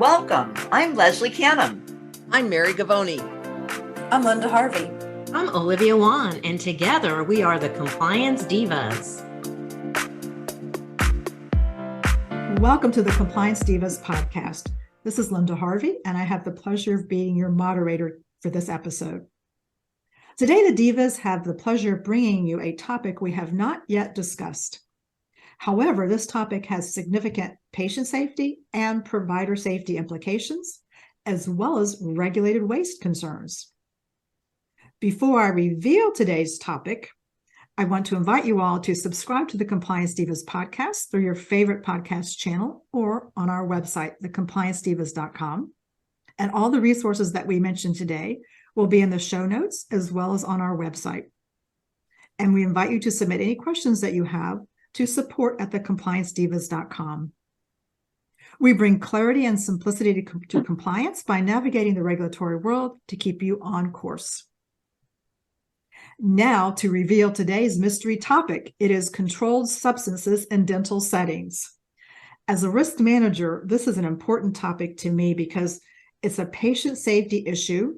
Welcome. I'm Leslie Canham. I'm Mary Gavoni. I'm Linda Harvey. I'm Olivia Wan, and together we are the Compliance Divas. Welcome to the Compliance Divas podcast. This is Linda Harvey, and I have the pleasure of being your moderator for this episode. Today, the Divas have the pleasure of bringing you a topic we have not yet discussed. However, this topic has significant patient safety and provider safety implications, as well as regulated waste concerns. Before I reveal today's topic, I want to invite you all to subscribe to the Compliance Divas podcast through your favorite podcast channel or on our website, thecompliancedivas.com. And all the resources that we mentioned today will be in the show notes as well as on our website. And we invite you to submit any questions that you have to support at thecompliancedivas.com. We bring clarity and simplicity to compliance by navigating the regulatory world to keep you on course. Now to reveal today's mystery topic, it is controlled substances in dental settings. As a risk manager, this is an important topic to me because it's a patient safety issue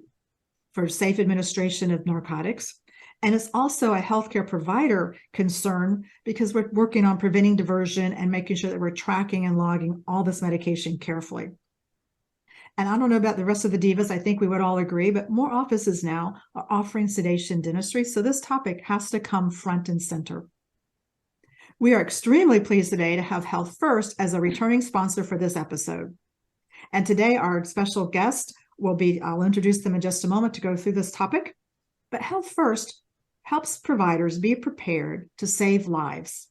for safe administration of narcotics. And it's also a healthcare provider concern because we're working on preventing diversion and making sure that we're tracking and logging all this medication carefully. And I don't know about the rest of the divas, I think we would all agree, but more offices now are offering sedation dentistry. So this topic has to come front and center. We are extremely pleased today to have Health First as a returning sponsor for this episode. And today our special guest will be, I'll introduce them in just a moment to go through this topic, but Health First helps providers be prepared to save lives.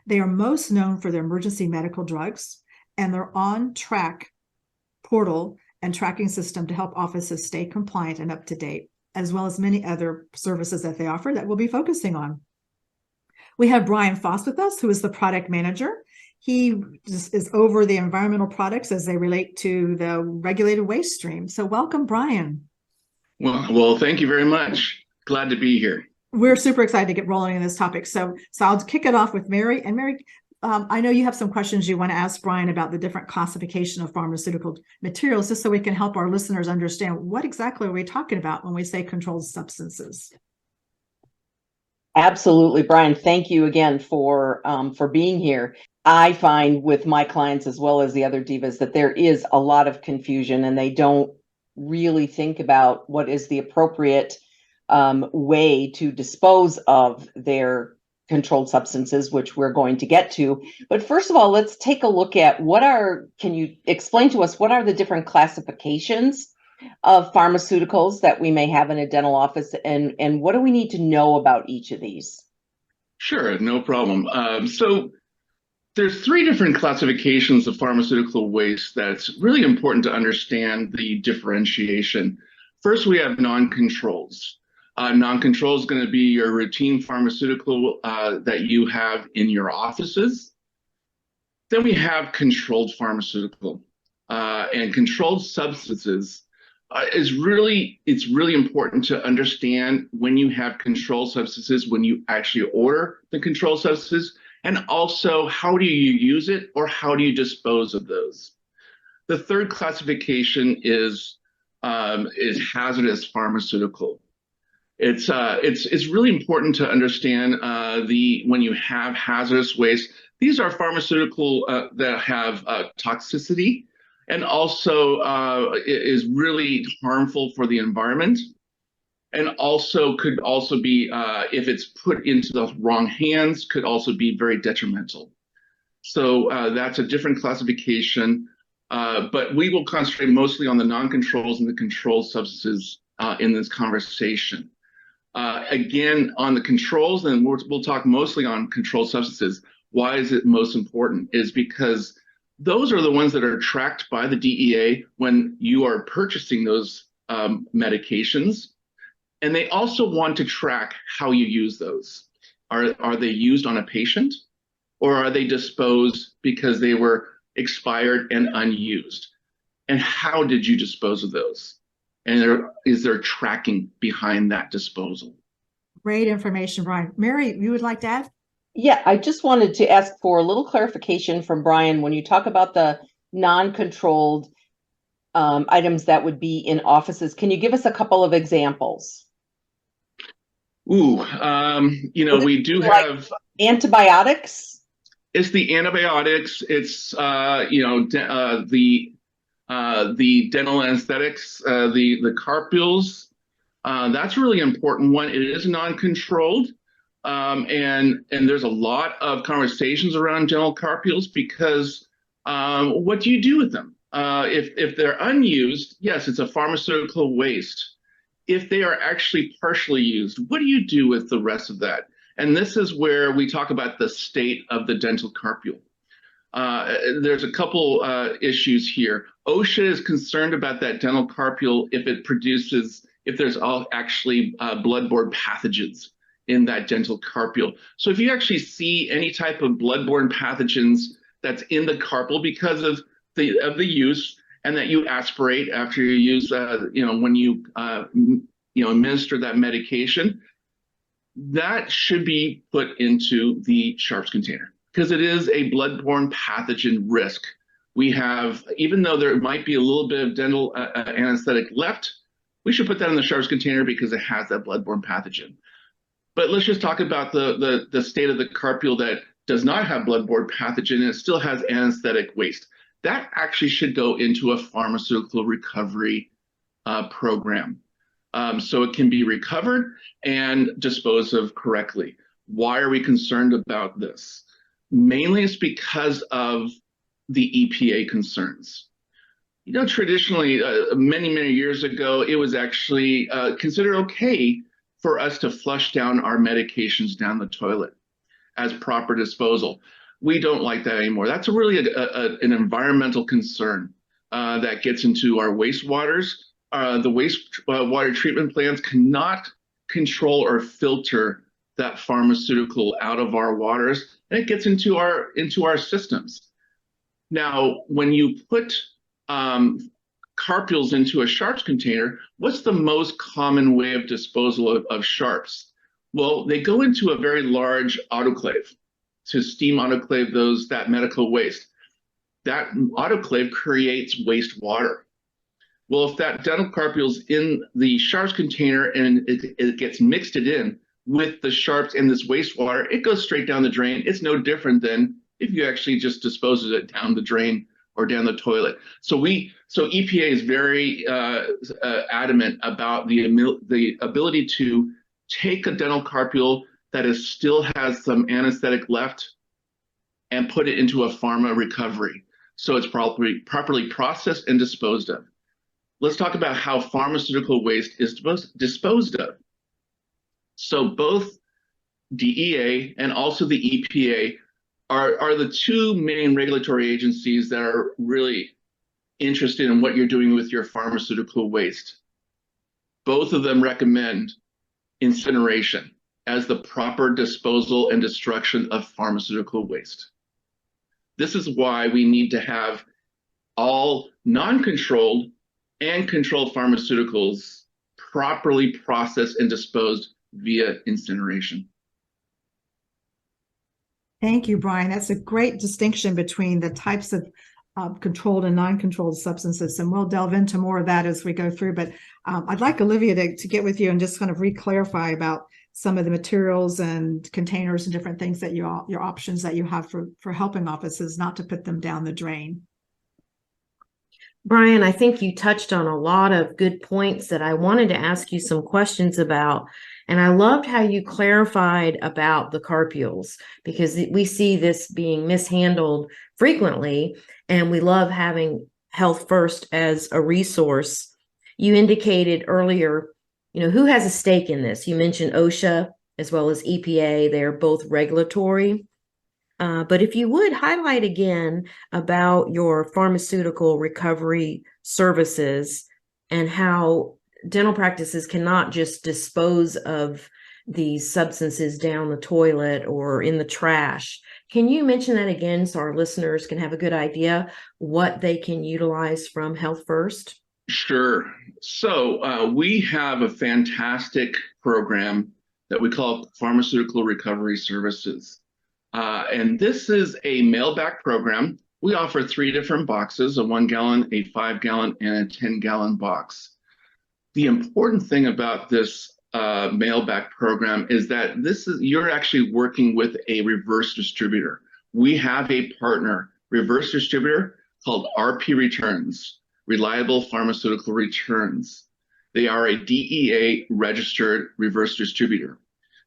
They are most known for their emergency medical drugs and their on-track portal and tracking system to help offices stay compliant and up to date, as well as many other services that they offer that we'll be focusing on. We have Brian Foss with us, who is the product manager. He is over the environmental products as they relate to the regulated waste stream. So welcome, Brian. Well, thank you very much. Glad to be here. We're super excited to get rolling in this topic. So I'll kick it off with Mary. And Mary, I know you have some questions you want to ask Brian about the different classification of pharmaceutical materials, just so we can help our listeners understand what exactly are we talking about when we say controlled substances. Absolutely, Brian. Thank you again for being here. I find with my clients as well as the other divas that there is a lot of confusion and they don't really think about what is the appropriate way to dispose of their controlled substances, which we're going to get to. But first of all, let's take a look at can you explain to us what are the different classifications of pharmaceuticals that we may have in a dental office, and what do we need to know about each of these? Sure, no problem. So there's three different classifications of pharmaceutical waste that's really important to understand the differentiation. First, we have non-controls. Non-control is going to be your routine pharmaceutical that you have in your offices. Then we have controlled pharmaceutical and controlled substances. It's really important to understand when you have controlled substances, when you actually order the controlled substances, and also how do you use it or how do you dispose of those. The third classification is hazardous pharmaceutical. It's really important to understand when you have hazardous waste. These are pharmaceutical that have toxicity and also is really harmful for the environment, and also could also be if it's put into the wrong hands could also be very detrimental. So that's a different classification, but we will concentrate mostly on the non-controls and the controlled substances in this conversation. Again, on the controls, and we'll talk mostly on controlled substances. Why is it most important? Is because those are the ones that are tracked by the DEA when you are purchasing those medications. And they also want to track how you use those. Are they used on a patient, or are they disposed because they were expired and unused? And how did you dispose of those? And is there tracking behind that disposal? Great information, Brian. Mary, you would like to add? Yeah, I just wanted to ask for a little clarification from Brian. When you talk about the non-controlled, items that would be in offices. Can you give us a couple of examples? Ooh, we do have antibiotics. It's the antibiotics. It's the dental anesthetics, the carpils. That's a really important one. It is non-controlled, and there's a lot of conversations around dental carpils because what do you do with them? If they're unused, yes, it's a pharmaceutical waste. If they are actually partially used, what do you do with the rest of that? And this is where we talk about the state of the dental carpule. There's a couple issues here. OSHA is concerned about that dental carpule if there's actually bloodborne pathogens in that dental carpule. So if you actually see any type of bloodborne pathogens that's in the carpule because of the use, and that you aspirate after you use, when you administer that medication, that should be put into the sharps container because it is a bloodborne pathogen risk. We have, even though there might be a little bit of dental anesthetic left, we should put that in the sharps container because it has that bloodborne pathogen. But let's just talk about the state of the carpule that does not have bloodborne pathogen and it still has anesthetic waste. That actually should go into a pharmaceutical recovery program. So it can be recovered and disposed of correctly. Why are we concerned about this? Mainly it's because of the EPA concerns. Traditionally, many, many years ago, it was actually considered okay for us to flush down our medications down the toilet as proper disposal. We don't like that anymore. That's really an environmental concern that gets into our wastewaters. The wastewater treatment plants cannot control or filter that pharmaceutical out of our waters, and it gets into our systems. Now, when you put carpules into a sharps container, what's the most common way of disposal of sharps? Well, they go into a very large autoclave to steam autoclave that medical waste. That autoclave creates wastewater. Well, if that dental carpule's in the sharps container and it gets mixed in with the sharps and this wastewater, it goes straight down the drain. It's no different than if you actually just dispose of it down the drain or down the toilet. So EPA is very adamant about the ability to take a dental carpule that still has some anesthetic left and put it into a pharma recovery. So it's properly processed and disposed of. Let's talk about how pharmaceutical waste is disposed of. So both DEA and also the EPA are the two main regulatory agencies that are really interested in what you're doing with your pharmaceutical waste. Both of them recommend incineration as the proper disposal and destruction of pharmaceutical waste. This is why we need to have all non-controlled and controlled pharmaceuticals properly processed and disposed via incineration. Thank you, Brian. That's a great distinction between the types of controlled and non-controlled substances, and we'll delve into more of that as we go through. But I'd like Olivia to get with you and just kind of re-clarify about some of the materials and containers and different things that your options that you have for helping offices not to put them down the drain. Brian, I think you touched on a lot of good points that I wanted to ask you some questions about. And I loved how you clarified about the carpules, because we see this being mishandled frequently, and we love having Health First as a resource. You indicated earlier, who has a stake in this? You mentioned OSHA as well as EPA. They're both regulatory. But if you would highlight again about your pharmaceutical recovery services and how dental practices cannot just dispose of these substances down the toilet or in the trash. Can you mention that again so our listeners can have a good idea what they can utilize from Health First? Sure. So we have a fantastic program that we call Pharmaceutical Recovery Services. And this is a mail-back program we offer 3 different boxes, a 1-gallon, a 5-gallon, and a 10-gallon box. The important thing about this mail-back program is that you're actually working with a reverse distributor. We have a partner reverse distributor called RP Returns, Reliable Pharmaceutical Returns. They are a DEA registered reverse distributor.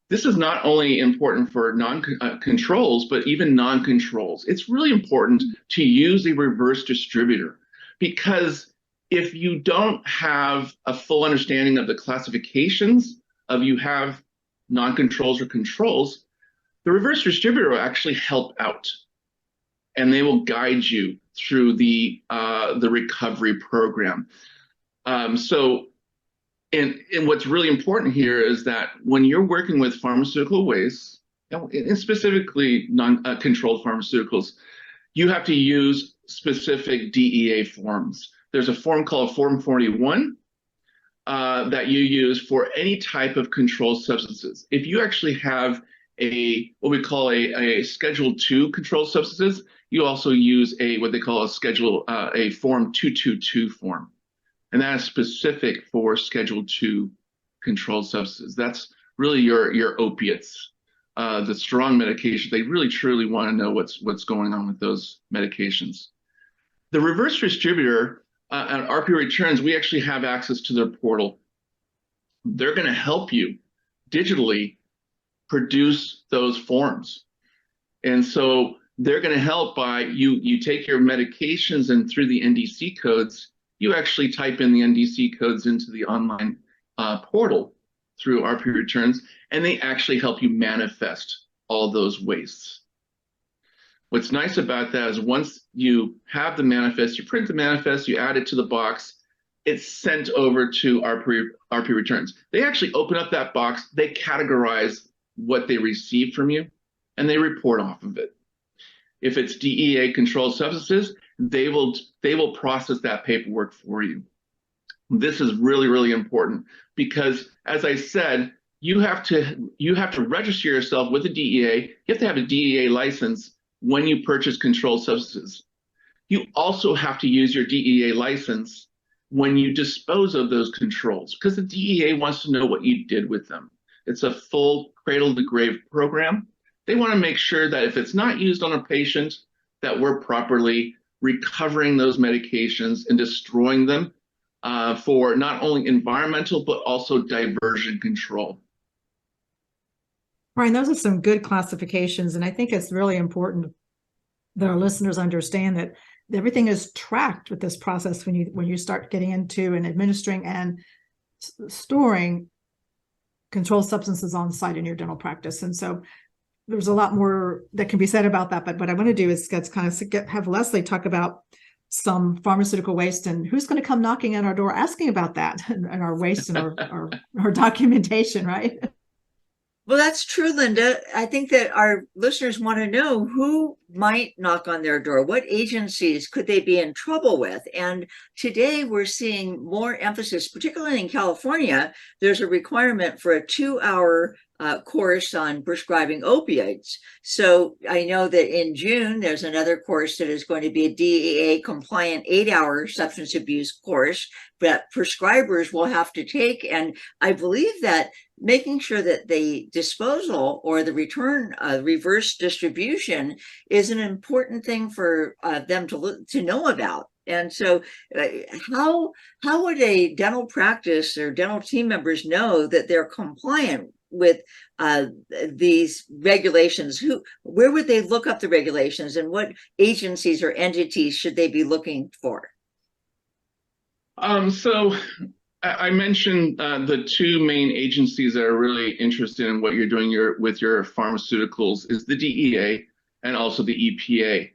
This is not only important for non-controls, but even non-controls. It's really important to use a reverse distributor because if you don't have a full understanding of the classifications of you have non-controls or controls, the reverse distributor will actually help out, and they will guide you through the recovery program. And what's really important here is that when you're working with pharmaceutical waste, and specifically non-controlled pharmaceuticals, you have to use specific DEA forms. There's a form called Form 41 that you use for any type of controlled substances. If you actually have what we call a Schedule 2 controlled substances, you also use what they call a Form 222 form. And that is specific for Schedule 2 controlled substances. That's really your opiates, the strong medication. They really truly want to know what's going on with those medications. The reverse distributor at RP Returns, we actually have access to their portal. They're going to help you digitally produce those forms. And so they're going to help by you take your medications, and through the NDC codes, you actually type in the NDC codes into the online portal through RP Returns, and they actually help you manifest all those wastes. What's nice about that is once you have the manifest, you print the manifest, you add it to the box, it's sent over to RP Returns. They actually open up that box, they categorize what they received from you, and they report off of it. If it's DEA controlled substances, they will process that paperwork for you. This is really, really important because, as I said, you have to register yourself with the DEA. You have to have a DEA license when you purchase controlled substances. You also have to use your DEA license when you dispose of those controls, because the DEA wants to know what you did with them. It's a full cradle to grave program. They want to make sure that if it's not used on a patient, that we're properly recovering those medications and destroying them for not only environmental, but also diversion control. Brian, those are some good classifications. And I think it's really important that our listeners understand that everything is tracked with this process when you start getting into and administering and storing controlled substances on site in your dental practice. And so there's a lot more that can be said about that. But what I want to do is have Leslie talk about some pharmaceutical waste and who's going to come knocking on our door asking about that and our waste and our documentation, right? Well, that's true, Linda. I think that our listeners want to know who might knock on their door. What agencies could they be in trouble with? And today we're seeing more emphasis, particularly in California. There's a requirement for a 2-hour course on prescribing opioids. So I know that in June, there's another course that is going to be a DEA compliant 8-hour substance abuse course that prescribers will have to take. And I believe that making sure that the disposal or the return reverse distribution is an important thing for them to know about. And so how would a dental practice or dental team members know that they're compliant with these regulations? Where would they look up the regulations, and what agencies or entities should they be looking for? So I mentioned the 2 main agencies that are really interested in what you're doing with your pharmaceuticals is the DEA and also the EPA.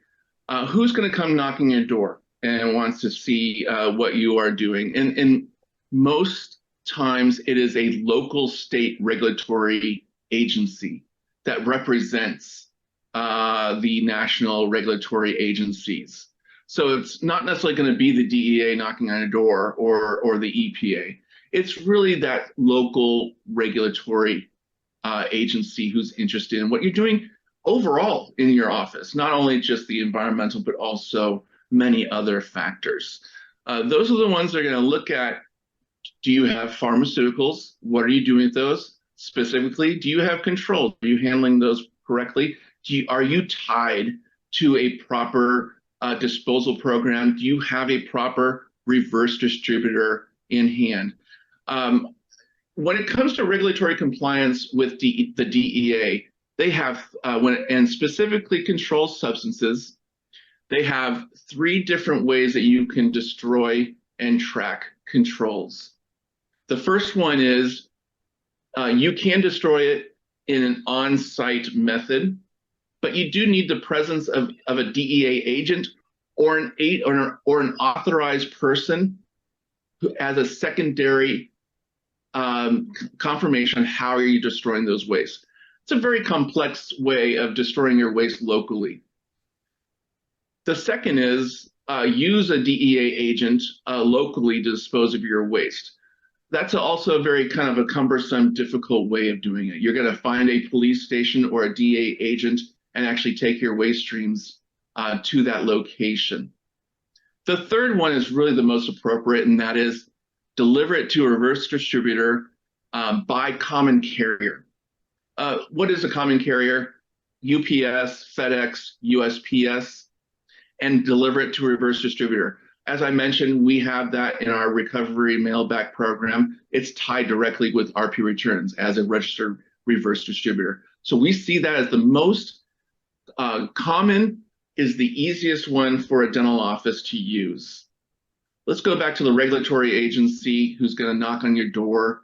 Who's going to come knocking your door and wants to see what you are doing? And most times it is a local state regulatory agency that represents the national regulatory agencies. So it's not necessarily going to be the DEA knocking on a door or the EPA. It's really that local regulatory agency who's interested in what you're doing. overall in your office, not only just the environmental, but also many other factors. Those are the ones they're going to look at. Do you have pharmaceuticals? What are you doing with those? Specifically, do you have control? Are you handling those correctly? Are you tied to a proper disposal program? Do you have a proper reverse distributor in hand? When it comes to regulatory compliance with the DEA, they have, and specifically controlled substances, they have 3 different ways that you can destroy and track controls. The first one is you can destroy it in an on-site method, but you do need the presence of a DEA agent or an authorized person who, as a secondary confirmation on how are you destroying those wastes. It's a very complex way of destroying your waste locally. The second is use a DEA agent locally to dispose of your waste. That's also a very kind of a cumbersome, difficult way of doing it. You're going to find a police station or a DEA agent and actually take your waste streams to that location. The third one is really the most appropriate, and that is deliver it to a reverse distributor by common carrier. What is a common carrier? UPS, FedEx, USPS, and deliver it to a reverse distributor. As I mentioned, we have that in our recovery mail-back program. It's tied directly with RP returns as a registered reverse distributor. So we see that as the most common, is the easiest one for a dental office to use. Let's go back to the regulatory agency who's going to knock on your door.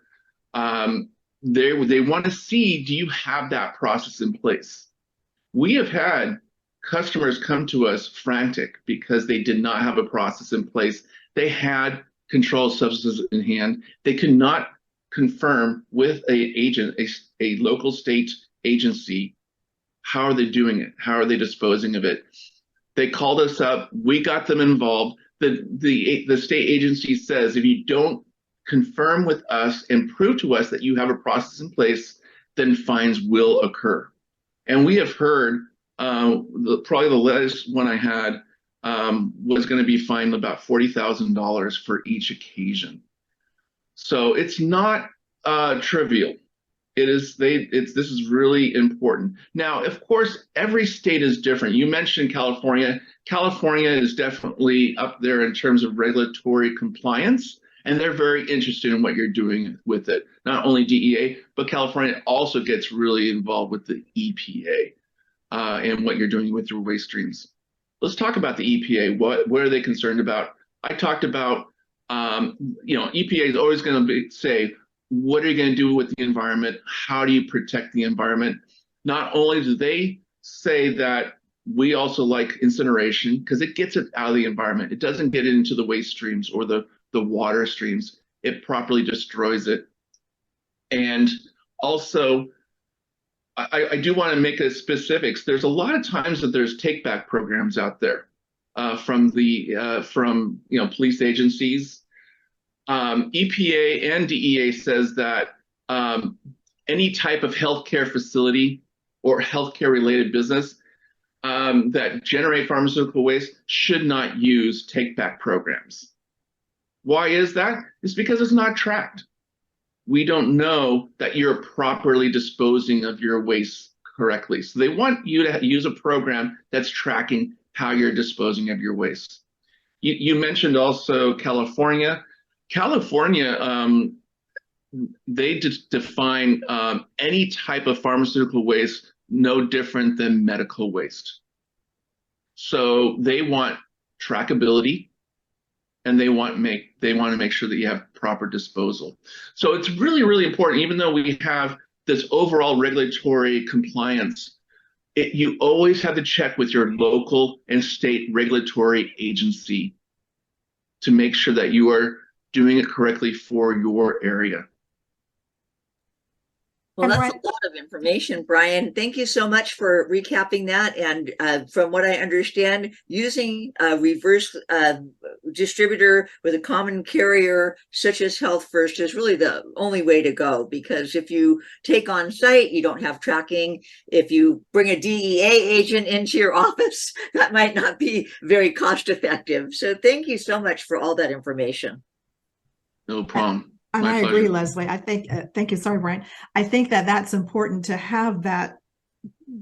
They want to see, do you have that process in place? We have had customers come to us frantic because they did not have a process in place. They had controlled substances in hand. They could not confirm with an agent, a local state agency, how are they doing it? How are they disposing of it? They called us up. We got them involved. The state agency says, if you don't confirm with us and prove to us that you have a process in place, then fines will occur. And we have heard probably the latest one I had was going to be fined about $40,000 for each occasion. So it's not trivial. This is really important. Now, of course, every state is different. You mentioned California. California is definitely up there in terms of regulatory compliance, and they're very interested in what you're doing with it. Not only DEA, but California also gets really involved with the EPA and what you're doing with your waste streams. Let's talk about the EPA. What are they concerned about? I talked about, EPA is always going to say, what are you going to do with the environment? How do you protect the environment? Not only do they say that we also like incineration because it gets it out of the environment. It doesn't get it into the waste streams or the water streams. It properly destroys it. And also, I do want to make a specifics. There's a lot of times that there's take back programs out there from police agencies. EPA and DEA says that any type of healthcare facility or healthcare related business that generate pharmaceutical waste should not use take back programs. Why is that? It's because it's not tracked. We don't know that you're properly disposing of your waste correctly. So they want you to use a program that's tracking how you're disposing of your waste. You mentioned also California. California, they define any type of pharmaceutical waste no different than medical waste. So they want trackability, and they want to make sure that you have proper disposal. So it's really, really important, even though we have this overall regulatory compliance, you always have to check with your local and state regulatory agency to make sure that you are doing it correctly for your area. Well, And that's Brian- a lot of information, Brian. Thank you so much for recapping that. And from what I understand, using reverse distributor with a common carrier such as Health First is really the only way to go, because if you take on site, you don't have tracking. If you bring a DEA agent into your office, that might not be very cost effective. So thank you so much for all that information. No problem. And My I pleasure. agree, Leslie. I think, thank you. Sorry, Brian. I think that that's important to have that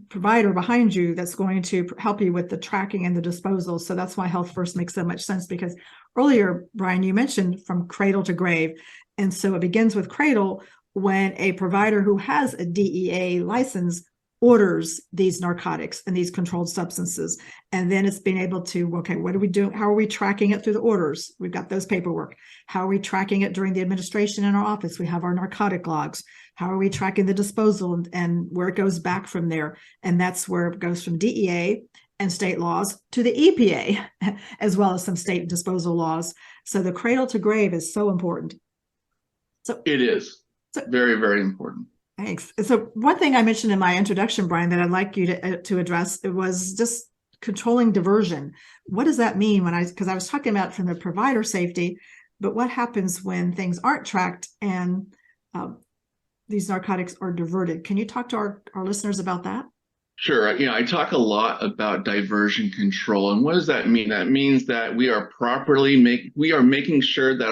provider behind you that's going to help you with the tracking and the disposal. So that's why Health First makes so much sense, because earlier, Brian, you mentioned from cradle to grave. And so it begins with cradle when a provider who has a DEA license orders these narcotics and these controlled substances. And then it's being able to, okay, what do we do? How are we tracking it through the orders? We've got those paperwork. How are we tracking it during the administration in our office? We have our narcotic logs. How are we tracking the disposal and where it goes back from there? And that's where it goes from DEA and state laws to the EPA, as well as some state disposal laws. So the cradle to grave is so important. So it is very, very important. Thanks. So one thing I mentioned in my introduction, Brian, that I'd like you to address, it was just controlling diversion. What does that mean because I was talking about from the provider safety, but what happens when things aren't tracked and these narcotics are diverted? Can you talk to our listeners about that? Sure. I talk a lot about diversion control. And what does that mean? That means that we are making sure that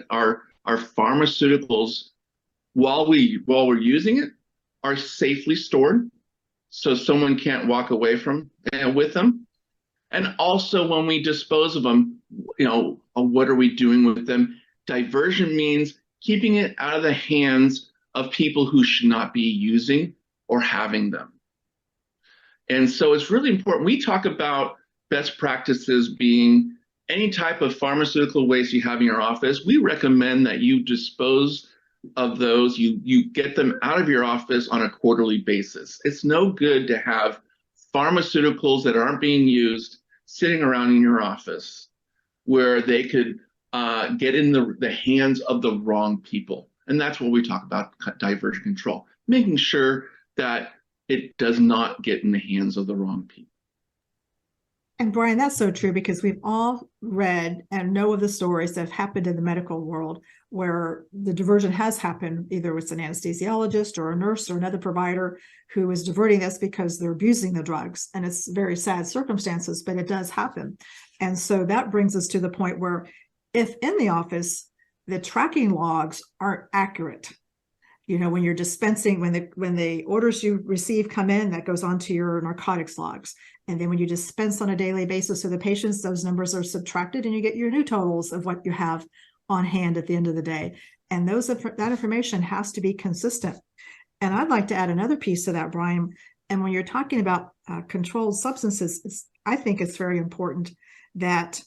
our pharmaceuticals, while we're using it, are safely stored, so someone can't walk away with them. And also when we dispose of them, what are we doing with them? Diversion means keeping it out of the hands of people who should not be using or having them. And so it's really important. We talk about best practices being any type of pharmaceutical waste you have in your office. We recommend that you dispose of those, you get them out of your office on a quarterly basis. It's no good to have pharmaceuticals that aren't being used sitting around in your office where they could get in the hands of the wrong people. And that's what we talk about diversion control, making sure that it does not get in the hands of the wrong people. And Brian, that's so true, because we've all read and know of the stories that have happened in the medical world where the diversion has happened, either it's an anesthesiologist or a nurse or another provider who is diverting this because they're abusing the drugs. And it's very sad circumstances, but it does happen. And so that brings us to the point where if in the office, the tracking logs aren't accurate, when you're dispensing, when the orders you receive come in, that goes onto your narcotics logs. And then when you dispense on a daily basis to the patients, those numbers are subtracted and you get your new totals of what you have on hand at the end of the day. And that information has to be consistent. And I'd like to add another piece to that, Brian. And when you're talking about controlled substances, I think it's very important that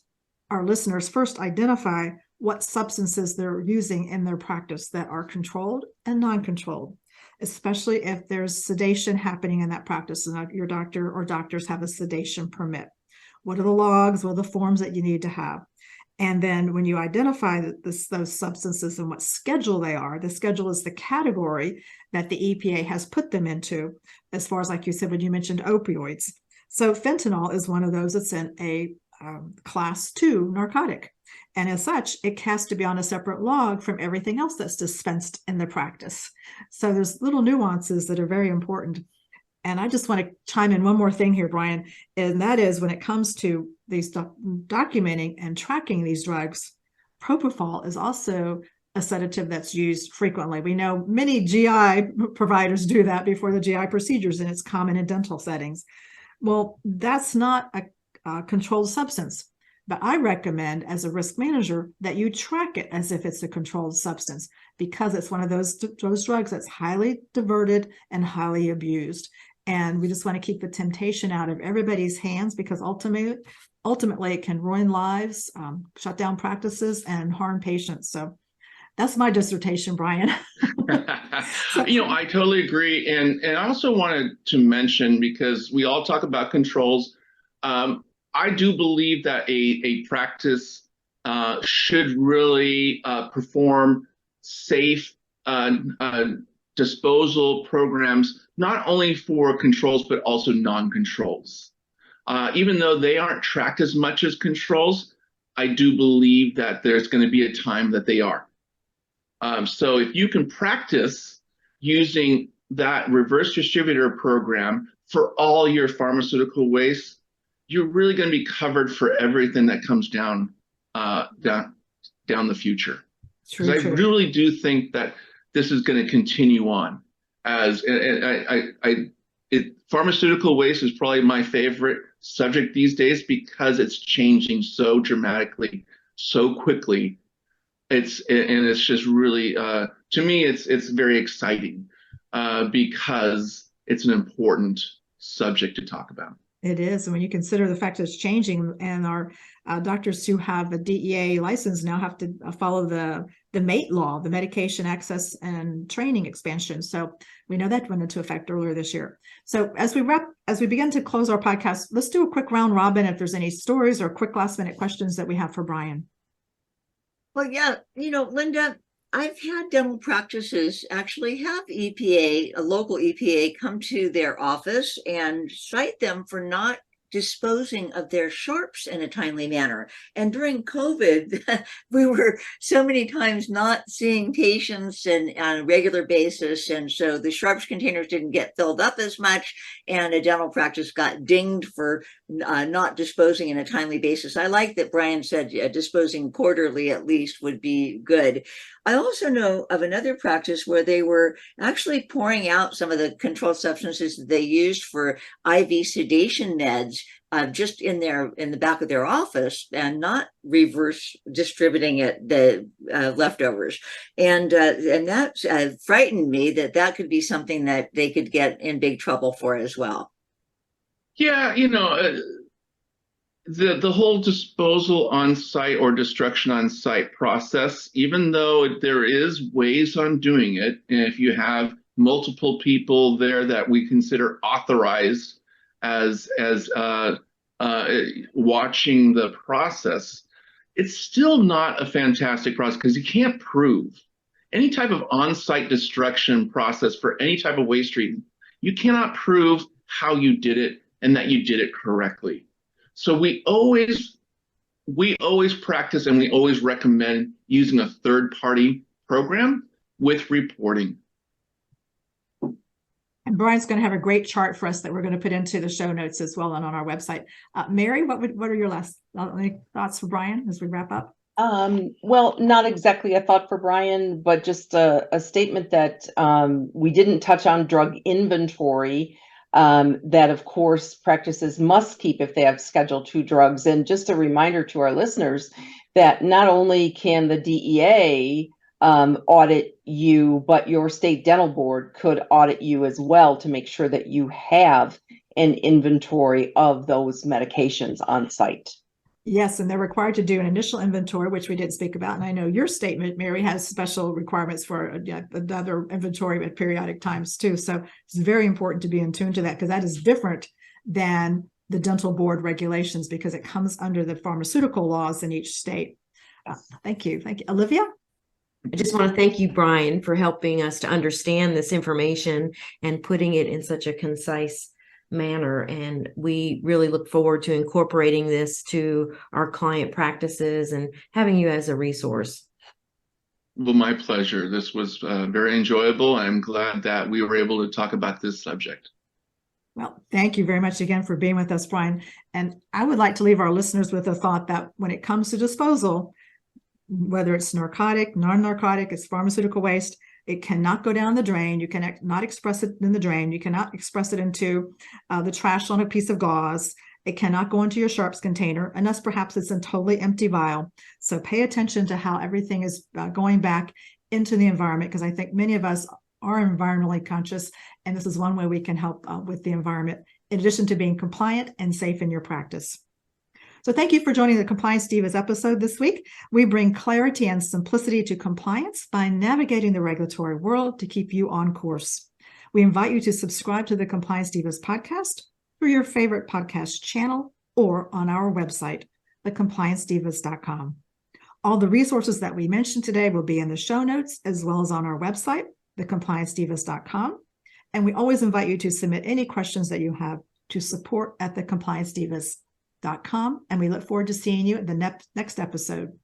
our listeners first identify what substances they're using in their practice that are controlled and non-controlled, especially if there's sedation happening in that practice and your doctor or doctors have a sedation permit. What are the logs? What are the forms that you need to have? And then when you identify those substances and what schedule they are, the schedule is the category that the EPA has put them into, as far as, like you said, when you mentioned opioids. So fentanyl is one of those that's in a class 2 narcotic. And as such, it has to be on a separate log from everything else that's dispensed in the practice. So there's little nuances that are very important. And I just want to chime in one more thing here, Brian, and that is when it comes to these documenting and tracking these drugs, propofol is also a sedative that's used frequently. We know many GI providers do that before the GI procedures, and it's common in dental settings. Well, that's not a controlled substance. But I recommend, as a risk manager, that you track it as if it's a controlled substance, because it's one of those drugs that's highly diverted and highly abused. And we just want to keep the temptation out of everybody's hands, because ultimately it can ruin lives, shut down practices, and harm patients. So that's my dissertation, Brian. I totally agree. And I also wanted to mention, because we all talk about controls, I do believe that a practice should really perform safe disposal programs, not only for controls, but also non-controls. Even though they aren't tracked as much as controls, I do believe that there's going to be a time that they are. So if you can practice using that reverse distributor program for all your pharmaceutical waste, you're really going to be covered for everything that comes down the future. Because I really do think that this is going to continue on. As pharmaceutical waste is probably my favorite subject these days because it's changing so dramatically, so quickly. It's just really to me it's very exciting because it's an important subject to talk about. It is. And when you consider the fact that it's changing, and our doctors who have a DEA license now have to follow the MATE law, the Medication Access and Training Expansion. So we know that went into effect earlier this year. So as we begin to close our podcast, let's do a quick round robin if there's any stories or quick last minute questions that we have for Brian. Well, yeah, Linda, I've had dental practices actually have a local EPA come to their office and cite them for not disposing of their sharps in a timely manner. And during COVID, we were so many times not seeing patients on a regular basis. And so the sharps containers didn't get filled up as much, and a dental practice got dinged for not disposing in a timely basis. I like that Brian said disposing quarterly at least would be good. I also know of another practice where they were actually pouring out some of the controlled substances that they used for IV sedation meds just in the back of their office, and not reverse distributing it, the leftovers. And that frightened me that could be something that they could get in big trouble for as well. Yeah, the whole disposal on site or destruction on site process, even though there is ways on doing it, and if you have multiple people there that we consider authorized as watching the process, it's still not a fantastic process because you can't prove any type of on-site destruction process for any type of waste treatment. You cannot prove how you did it and that you did it correctly. So we always practice and we always recommend using a third-party program with reporting. And Brian's going to have a great chart for us that we're going to put into the show notes as well and on our website. Mary, what are your last thoughts for Brian as we wrap up? Well, not exactly a thought for Brian, but just a statement that we didn't touch on drug inventory. That, of course, practices must keep if they have Schedule II drugs. And just a reminder to our listeners that not only can the DEA audit you, but your state dental board could audit you as well to make sure that you have an inventory of those medications on site. Yes, and they're required to do an initial inventory, which we didn't speak about. And I know your statement, Mary, has special requirements for another inventory at periodic times too. So it's very important to be in tune to that, because that is different than the dental board regulations, because it comes under the pharmaceutical laws in each state. Thank you. Thank you. Olivia? I just want to thank you, Brian, for helping us to understand this information and putting it in such a concise manner. And we really look forward to incorporating this to our client practices and having you as a resource. Well, my pleasure. This was very enjoyable. I'm glad that we were able to talk about this subject. Well, thank you very much again for being with us, Brian. And I would like to leave our listeners with a thought that when it comes to disposal, whether it's narcotic, non-narcotic, it's pharmaceutical waste, it cannot go down the drain. You cannot express it in the drain. You cannot express it into the trash on a piece of gauze. It cannot go into your sharps container unless perhaps it's a totally empty vial. So pay attention to how everything is going back into the environment, because I think many of us are environmentally conscious, and this is one way we can help with the environment, in addition to being compliant and safe in your practice. So thank you for joining the Compliance Divas episode this week. We bring clarity and simplicity to compliance by navigating the regulatory world to keep you on course. We invite you to subscribe to the Compliance Divas podcast through your favorite podcast channel or on our website, thecompliancedivas.com. All the resources that we mentioned today will be in the show notes, as well as on our website, thecompliancedivas.com. And we always invite you to submit any questions that you have to support@thecompliancedivas.com. and we look forward to seeing you at the next episode.